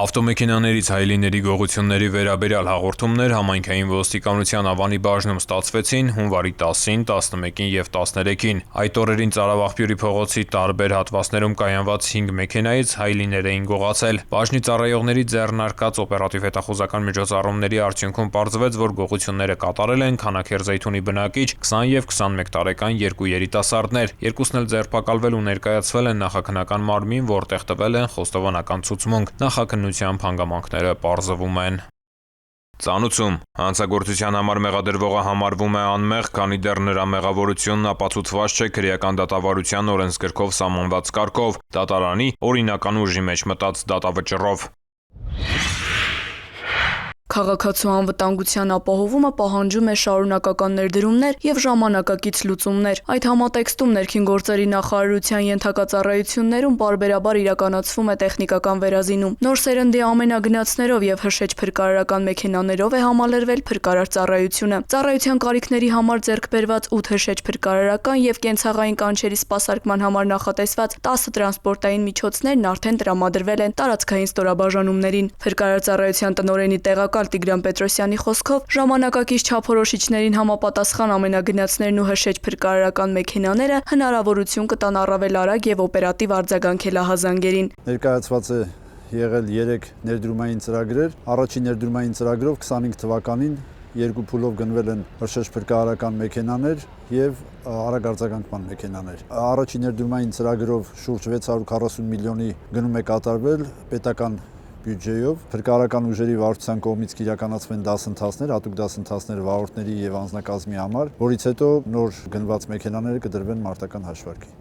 Ավտոմեքենաներից հայելիների գողությունների վերաբերյալ հաղորդումներ համայնքային ոստիկանության Ավանի բաժնում ստացվեցին հունվարի 10-ին, 11-ին և 13-ին։ Այդ օրերին Ծարավաղբյուրի փողոցի տարբեր հատվածներում կայանված 5 մեքենայից հայելիներ էին գողացել։ Բաժնի ծառայողների ձեռնարկած օպերատիվ հետախուզական միջոցառումների արդյունքում պարզվեց, որ գողությունները կատարել են Քանաքեռ-Զեյթունի բնակիչ 20 և 21 տարեկան երկու երիտասարդներ։ Երկուսն էլ ձերբակալվել ու ներկայացվել են նախաքննական մարմին, որտեղ տվել են խոստովանական ցուցմունք։ Նախաքննությամբ հանգամանքները պարզվում են։ Ծանուցում հանցագործության համար մեղադրվողը համարվում է անմեղ, քանի դեռ նրա մեղավորությունն ապացուցված չէ քրեական դատավարության օրենսգրքով սահմանված կարգով, դատարանի օրինական ուժի մեջ մտած դատավճռով։ Քաղաքացու անվտանգության ապահովումը պահանջում է շարունակական ներդրումներ և ժամանակակից լուծումներ։ Այդ համատեքստում ներքին գործերի նախարարության ենթակա ծառայություններում պարբերաբար իրականացվում է տեխնիկական վերազինում։ Նոր սերնդի ամենագնացներով և հրշեջ փրկարարական մեքենաներով է համալրվել փրկարար ծառայությունը։ Ծառայության կարիքների համար ձեռք բերված 8 հրշեջ փրկարարական և կենցաղային կանչերի սպասարկման համար նախատեսված 10 տրանսպորտային միջոցներն արդեն տրամադրվել են տարածքային ստորաբաժանումներին։ Փրկարար ծառայության տնօրենի տեղակալ Տիգրան Պետրոսյանի խոսքով ժամանակակից չափորոշիչներին համապատասխան ամենագնացներն ու հրշեջ փրկարարական մեքենաները հնարավորություն կտան առավել արագ և օպերատիվ արձագանքել ահազանգերին։ Ներկայացված է եղել 3 ներդրումային ծրագրեր։ Առաջին ներդրումային ծրագրով 25 թվականին երկու փուլով գնվել են հրշեջ փրկարարական մեքենաներ եւ արագ արձագանքման մեքենաներ։ Առաջին ներդրումային ծրագրով շուրջ 640 միլիոնի գնում է կատարվել պետական բյուջեով, փրկարարական ուժերի վարչության կողմից կիրականացվեն դասընթացներ, հատուկ դասընթացներ վարորդների եւ անձնակազմի համար, որից հետո նոր գնված մեքենաները կդրվեն մարտական հաշվարկի։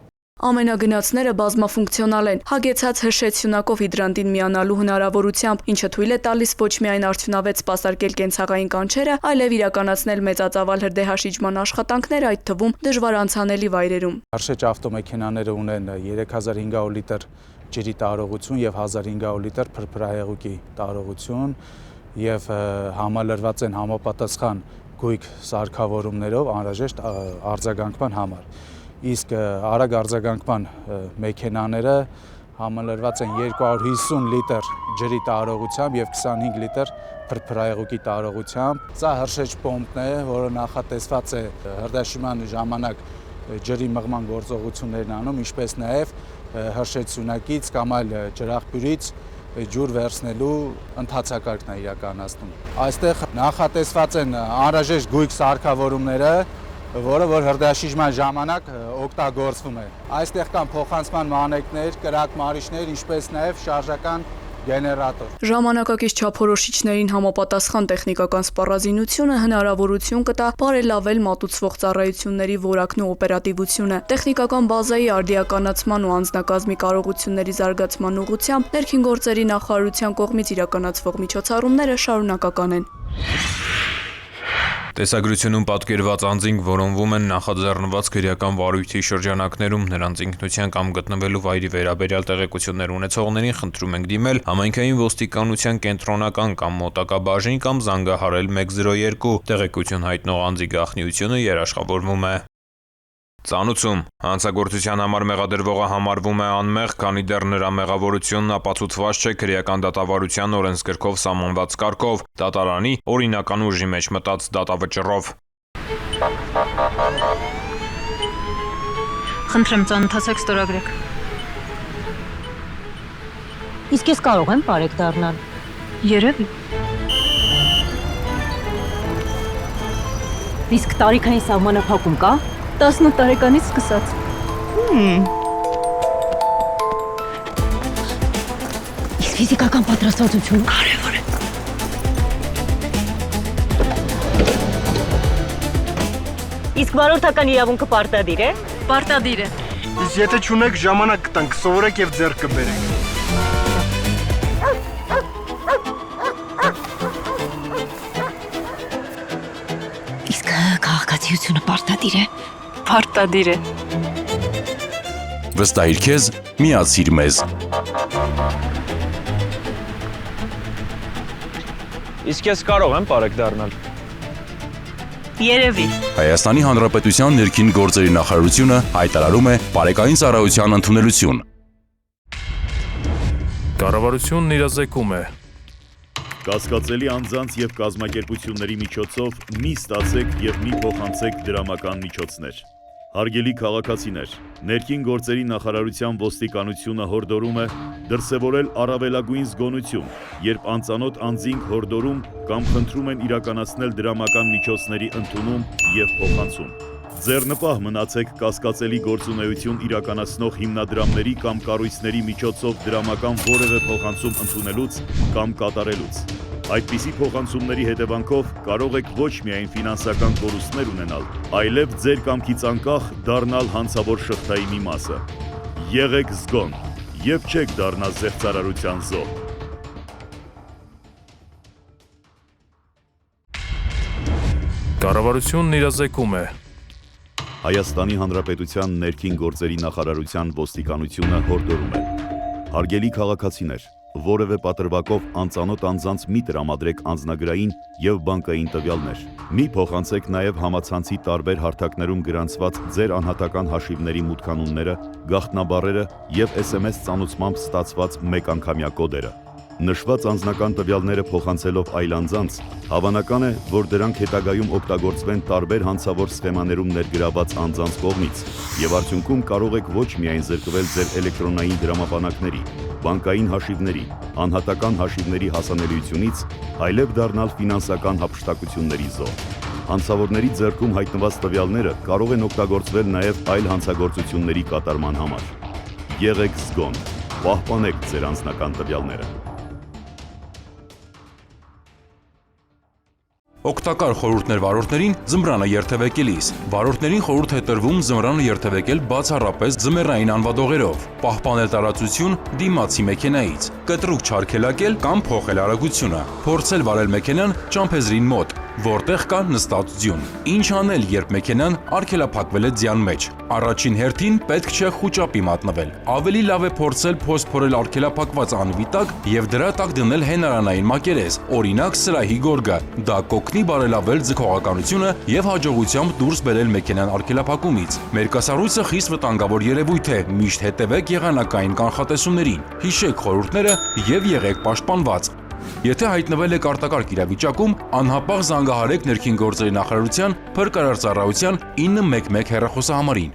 Ամենագնացները բազմաֆունկցիոնալ են, հագեցած հրշեջ սյունակով հիդրանտին միանալու հնարավորությամբ, ինչը թույլ է տալիս ոչ միայն արդյունավետ սպասարկել կենցաղային կանչերը, այլև իրականացնել մեծածավալ հրդեհաշիջման աշխատանքներ, այդ թվում դժվար անցանելի վայրերում։ Հրշեջ ավտոմեքենաները ունեն 3500 լիտր ջրի տարողություն եւ 1500 լիտր փրփրահեղուկի տարողություն եւ համալրված են համապատասխան գույք սարքավորումներով անհրաժեշտ արձագանքման համար։ Իսկ արագ արձագանքման մեքենաները համալրված են 250 լիտր ջրի տարողությամբ եւ 25 լիտր փրփրահեղուկի տարողությամբ։ Սա հրշեջ պոմպն է, որը նախատեսված է հրդեհաշիջման ժամանակ ջրի մղման գործողություններն անում, ինչպես նաեւ հրշեջ սյունակից կամ այլ ջրաղբյուրից ջուր վերցնելու ընթացակարգն է իրականացնում։ Այստեղ նախատեսված են անհրաժեշտ գույք սարքավորումները, որը որ հրդեհաշիջման ժամանակ օգտագործվում է։ Այստեղ կան փոխանցման մանեկներ, կրակմարիչներ, ինչպես նաև շարժական գեներատոր։ Ժամանակակից չափորոշիչներին համապատասխան տեխնիկական սպառազինությունը հնարավորություն կտա բարելավել մատուցվող ծառայությունների որակն ու օպերատիվությունը։ Տեխնիկական բազայի արդիականացման ու անձնակազմի կարողությունների զարգացման ուղղությամբ ներքին գործերի նախարարության կողմից իրականացվող միջոցառումները շարունակական են։ Տեսագրությունում պատկերված անձինք որոնվում են նախաձեռնված քրեական վարույթի շրջանակներում, նրանց ինքնության կամ գտնվելու վայրի վերաբերյալ տեղեկություններ ունեցողներին խնդրում ենք դիմել համայնքային ոստիկանության կենտրոնական կամ մոտակա բաժին կամ զանգահարել 102, տեղեկություն հայտնող անձի գաղտնիությունը երաշխավորվում է։ Ծանուցում հանցագործության համար մեղադրվողը համարվում է անմեղ, քանի դեռ նրա մեղավորությունն ապացուցված չէ քրեական դատավարության օրենսգրքով սահմանված կարգով, դատարանի օրինական ուժի մեջ մտած դատավճռով։ Խնդրեմ ծանոթացեք, ստորագրեք։ Իսկ ես կարող եմ բարեկ դառնալ։ Երևի։ Իսկ տարիքային սահմանափակում կա։ 18 տարեկանից սկսած։ Իսկ ֆիզիկական պատրաստվածություն Կարևոր է։ Իսկ վարորդական իրավունքը պարտադիր է։ Պարտադիր է։ Իսկ եթե չունեք, ժամանակ կտանք, սովորեք եւ ձեռք կբերեք։ Իսկ քաղաքացիությունը պարտադիր է։ Պարտադիր է։ Վստահիր քեզ, միացիր մեզ։ Իսկ ես կարող եմ բարեկ դառնալ։ Երևի։ Հայաստանի Հանրապետության ներքին գործերի նախարարությունը հայտարարում է բարեկային ծառայության ընդունելություն։ Կառավարությունն իրազեկում է։ Կասկածելի անձանց եւ կազմակերպությունների միջոցով մի ստացեք եւ մի փոխանցեք դրամական միջոցներ։ Հարգելի քաղաքացիներ, ներքին գործերի նախարարության ոստիկանությունը հորդորում է դրսևորել առավելագույն զգոնություն, երբ անծանոթ անձինք հորդորում կամ խնդրում են իրականացնել դրամական միջոցների ընդունում եւ փոխանցում։ Ձեռնպահ մնացեք կասկածելի գործունեություն իրականացնող հիմնադրամների կամ կառույցների միջոցով դրամական որևէ փոխանցում ընդունելուց կամ կատարելուց։ Այդպիսի փոխանցումների հետևանքով կարող եք ոչ միայն ֆինանսական կորուստներ ունենալ, այլև ձեր կամքից անկախ դառնալ հանցավոր շղթայի մի մասը։ Եղեք զգոն եւ չեք դառնա զեղծարարության զոհ։ Կառավարությունն իրազեկում է։ Հայաստանի Հանրապետության ներքին գործերի նախարարության ոստիկանությունը հորդորում է. Հարգելի քաղաքացիներ, որևէ պատրվակով անծանոթ անձանց մի տրամադրեք անձնագրային եւ բանկային տվյալներ։ Մի փոխանցեք նաեւ համացանցի տարբեր հարթակներում գրանցված ձեր անհատական հաշիվների մուտքանունները, գաղտնաբառերը եւ SMS ծանուցմամբ ստացված մեկանգամյա կոդերը։ Նշված անձնական տվյալները փոխանցելով այլ անձանց, հավանական է, որ դրանք հետագայում օգտագործվեն տարբեր հանցավոր սխեմաներում ներգրաված անձանց կողմից, եւ արդյունքում կարող եք ոչ միայն զրկվել ձեր էլեկտրոնային դրամապանակների, բանկային հաշիվների, անհատական հաշիվների հասանելիությունից, այլև դառնալ ֆինանսական հափշտակությունների զոհ։ Հանցավորների ձեռքում հայտնված տվյալները կարող են օգտագործվել նաեւ այլ հանցագործությունների կատարման համար։ Եղեք զգոն, պահպանեք ձեր անձնական տվյալները։ Օգտակար խորհուրդներ վարորդներին ձմռանը երթևեկելիս։ Վարորդներին խորհուրդ է տրվում ձմռանը երթևեկել բացառապես ձմեռային անվադողերով, պահպանել տարածություն դիմացի մեքենայից, կտրուկ չարգելակել կամ փոխել արագությունը, փորձել վարել մեքենան ճամփեզրին մոտ, որտեղ կա նստած ձյուն։ Ինչ անել, երբ մեքենան արգելափակվել է ձյան մեջ։ Առաջին հերթին պետք չէ խուճապի մատնվել։ Ավելի լավ է փորձել փոսփորել արգելափակված անվի տակ եւ դրա տակ դնել հենարանային մակերես, օրինակ սրահի գորգը։ Դա կօգնի բարելավել ձգողականությունը եւ հաջողությամբ դուրս բերել մեքենան արգելափակումից։ Մերկասառույցը խիստ վտանգավոր երևույթ է, միշտ հետևեք եղանակային կանխատեսումներին։ Հիշեք խորհուրդները եւ եղեք պաշտպանված։ Եթե հայտնվել եք արտակարգ իրավիճակում, անհապաղ զանգահարեք ներքին գործերի նախարարության փրկարար ծառայության 911 հեռախոսահամարին։